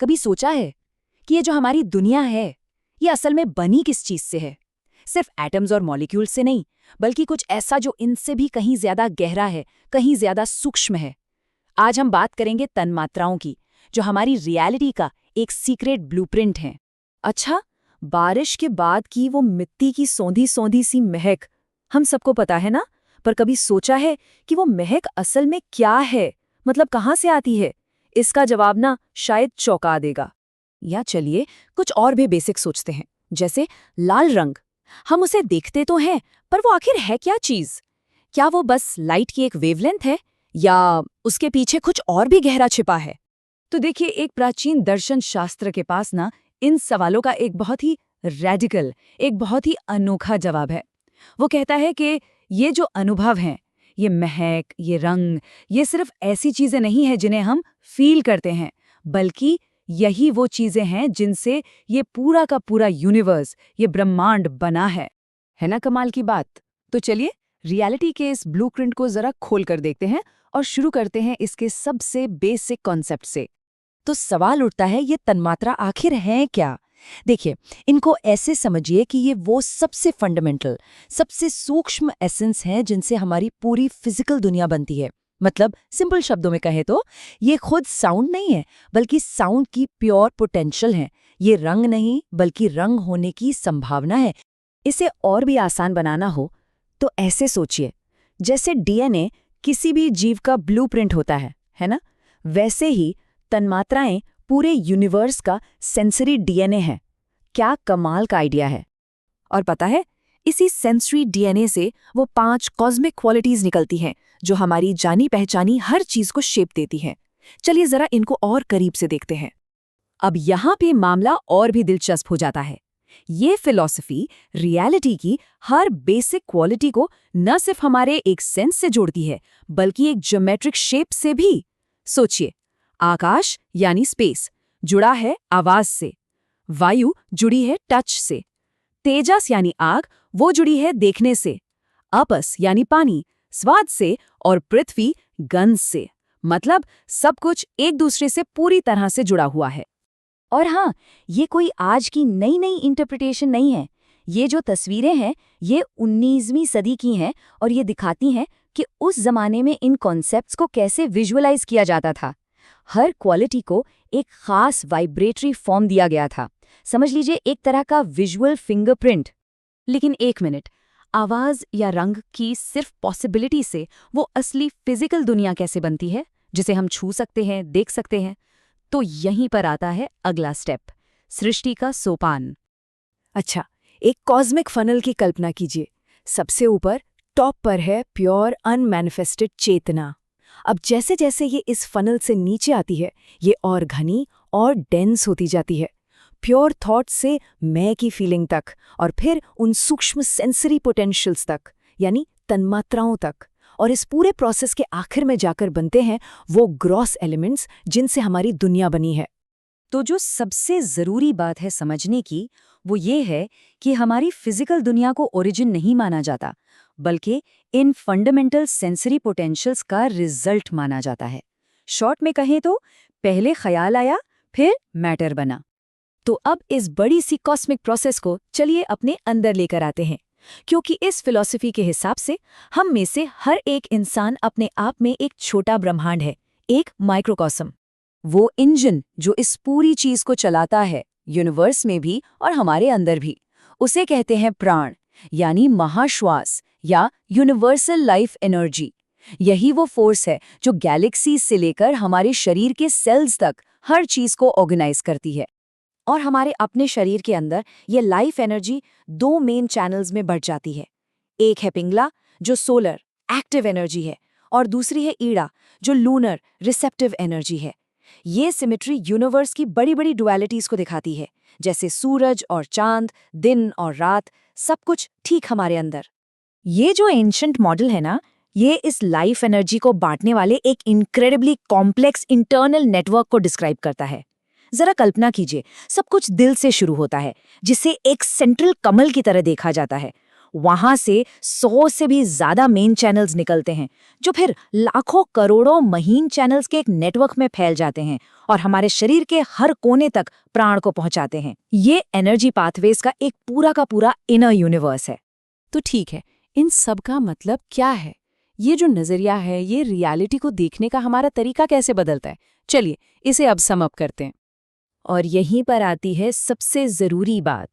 कभी सोचा है कि ये जो हमारी दुनिया है, ये असल में बनी किस चीज से है? सिर्फ एटम्स और मॉलिक्यूल्स से नहीं, बल्कि कुछ ऐसा जो इनसे भी कहीं ज्यादा गहरा है, कहीं ज्यादा सूक्ष्म है। आज हम बात करेंगे तन्मात्राओं की, जो हमारी रियलिटी का एक सीक्रेट ब्लूप्रिंट है। अच्छा, बारिश के बाद की वो मिट्टी की सौंधी सौंधी सी महक, हम सबको पता है ना, पर कभी सोचा है कि वो महक असल में क्या है? मतलब कहाँ से आती है? इसका जवाब ना शायद चौंका देगा। या चलिए कुछ और भी बेसिक सोचते हैं, जैसे लाल रंग। हम उसे देखते तो हैं, पर वो आखिर है क्या चीज? क्या वो बस लाइट की एक वेवलेंथ है, या उसके पीछे कुछ और भी गहरा छिपा है? तो देखिए, एक प्राचीन दर्शन शास्त्र के पास ना इन सवालों का एक बहुत ही रेडिकल, एक बहुत ही अनोखा जवाब है। वो कहता है कि ये जो अनुभव हैं, ये महक, ये रंग, ये सिर्फ ऐसी चीजें नहीं हैं जिन्हें हम फील करते हैं, बल्कि यही वो चीजें हैं जिनसे ये पूरा का पूरा यूनिवर्स, ये ब्रह्मांड बना है। है ना कमाल की बात? तो चलिए रियलिटी के इस ब्लूप्रिंट को जरा खोल कर देखते हैं और शुरू करते हैं इसके सबसे बेसिक कॉन्सेप्ट से। तो सवाल उठता है, ये तन्मात्रा आखिर है क्या? देखिए, इनको ऐसे समझिए कि ये वो सबसे फंडामेंटल, सबसे सूक्ष्म एसेंस हैं जिनसे हमारी पूरी फिजिकल दुनिया बनती है। मतलब सिंपल शब्दों में कहें तो ये खुद साउंड नहीं है, बल्कि साउंड की प्योर पोटेंशियल है। ये रंग नहीं, बल्कि रंग होने की संभावना है। इसे और भी आसान बनाना हो तो ऐसे सोचिए, जैसे डीएनए किसी भी जीव का ब्लूप्रिंट होता है ना? वैसे ही तन्मात्राएं पूरे यूनिवर्स का सेंसरी डीएनए है। क्या कमाल का आइडिया है! और पता है, इसी सेंसरी डीएनए से वो 5 कॉस्मिक क्वालिटीज निकलती हैं, जो हमारी जानी पहचानी हर चीज को शेप देती हैं। चलिए जरा इनको और करीब से देखते हैं। अब यहाँ पे मामला और भी दिलचस्प हो जाता है। ये फिलॉसफी रियलिटी की हर बेसिक क्वालिटी को न सिर्फ हमारे एक सेंस से जोड़ती है, बल्कि एक ज्योमेट्रिक शेप से भी। सोचिए, आकाश यानी स्पेस जुड़ा है आवाज से, वायु जुड़ी है टच से, तेजस यानी आग वो जुड़ी है देखने से, आपस यानी पानी स्वाद से, और पृथ्वी गंध से। मतलब सब कुछ एक दूसरे से पूरी तरह से जुड़ा हुआ है। और हाँ, ये कोई आज की नई नई इंटरप्रिटेशन नहीं है। ये जो तस्वीरें हैं, ये 19वीं सदी की हैं, और ये दिखाती हैं कि उस जमाने में इन कॉन्सेप्ट्स को कैसे विजुअलाइज किया जाता था। हर क्वालिटी को एक खास वाइब्रेटरी फॉर्म दिया गया था। समझ लीजिए एक तरह का विजुअल फिंगरप्रिंट। लेकिन एक मिनट, आवाज या रंग की सिर्फ पॉसिबिलिटी से वो असली फिजिकल दुनिया कैसे बनती है, जिसे हम छू सकते हैं, देख सकते हैं? तो यहीं पर आता है अगला स्टेप, सृष्टि का सोपान। अच्छा, एक कॉस्मिक फनल की कल्पना कीजिए। सबसे ऊपर टॉप पर है प्योर अनमैनिफेस्टेड चेतना। अब जैसे जैसे ये इस फनल से नीचे आती है, ये और घनी और डेंस होती जाती है, प्योर थॉट से मैं की फीलिंग तक, और फिर उन सूक्ष्म सेंसरी पोटेंशियल्स तक, यानी तन्मात्राओं तक। और इस पूरे प्रोसेस के आखिर में जाकर बनते हैं वो ग्रॉस एलिमेंट्स जिनसे हमारी दुनिया बनी है। तो जो सबसे जरूरी बात है समझने की, वो ये है कि हमारी फिजिकल दुनिया को ओरिजिन नहीं माना जाता, बल्कि इन फंडामेंटल सेंसरी पोटेंशियल्स का रिजल्ट माना जाता है। शॉर्ट में कहें तो पहले ख्याल आया, फिर मैटर बना। तो अब इस बड़ी सी कॉस्मिक प्रोसेस को चलिए अपने अंदर लेकर आते हैं, क्योंकि इस फिलॉसफी के हिसाब से हम में से हर एक इंसान अपने आप में एक छोटा ब्रह्मांड है, एक माइक्रोकॉस्म। वो इंजन जो इस पूरी चीज को चलाता है, यूनिवर्स में भी और हमारे अंदर भी, उसे कहते हैं प्राण, यानी महाश्वास या यूनिवर्सल लाइफ एनर्जी। यही वो फोर्स है जो गैलेक्सी से लेकर हमारे शरीर के सेल्स तक हर चीज को ऑर्गेनाइज करती है। और हमारे अपने शरीर के अंदर ये लाइफ एनर्जी 2 मेन चैनल्स में बढ़ जाती है। एक है पिंगला, जो सोलर एक्टिव एनर्जी है, और दूसरी है ईड़ा, जो लूनर रिसेप्टिव एनर्जी है। ये सिमेट्री यूनिवर्स की बड़ी बड़ी डुअलिटीज को दिखाती है, जैसे सूरज और चांद, दिन और रात, सब कुछ ठीक हमारे अंदर। ये जो एंशंट मॉडल है ना, ये इस लाइफ एनर्जी को बांटने वाले एक इनक्रेडिबली कॉम्प्लेक्स इंटरनल नेटवर्क को डिस्क्राइब करता है। जरा कल्पना कीजिए, सब कुछ दिल से शुरू होता है, जिसे एक सेंट्रल कमल की तरह देखा जाता है। वहां से 100 से भी ज्यादा मेन चैनल्स निकलते हैं, जो फिर लाखों करोड़ों महीन चैनल्स के एक नेटवर्क में फैल जाते हैं और हमारे शरीर के हर कोने तक प्राण को पहुंचाते हैं। ये एनर्जी पाथवेज का एक पूरा का पूरा इनर यूनिवर्स है। तो ठीक है, इन सब का मतलब क्या है? ये जो नजरिया है, ये रियलिटी को देखने का हमारा तरीका कैसे बदलता है? चलिए इसे अब सम अप करते हैं। और यहीं पर आती है सबसे जरूरी बात।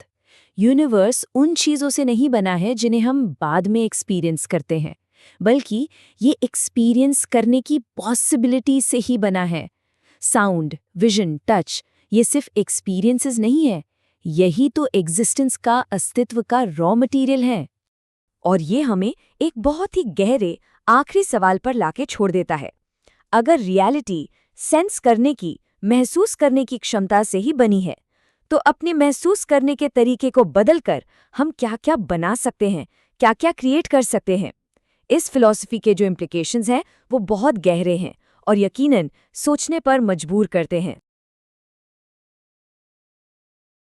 यूनिवर्स उन चीजों से नहीं बना है जिन्हें हम बाद में एक्सपीरियंस करते हैं, बल्कि ये एक्सपीरियंस करने की पॉसिबिलिटी से ही बना है। साउंड, विजन, टच, ये सिर्फ एक्सपीरियंसेस नहीं है, यही तो एग्जिस्टेंस का, अस्तित्व का रॉ मटेरियल है। और ये हमें एक बहुत ही गहरे आखिरी सवाल पर लाके छोड़ देता है। अगर रियलिटी सेंस करने की, महसूस करने की क्षमता से ही बनी है, तो अपने महसूस करने के तरीके को बदलकर हम क्या-क्या बना सकते हैं, क्या-क्या क्रिएट कर सकते हैं। इस फिलॉसफी के जो इम्प्लिकेशंस हैं वो बहुत गहरे हैं और यकीनन सोचने पर मजबूर करते हैं।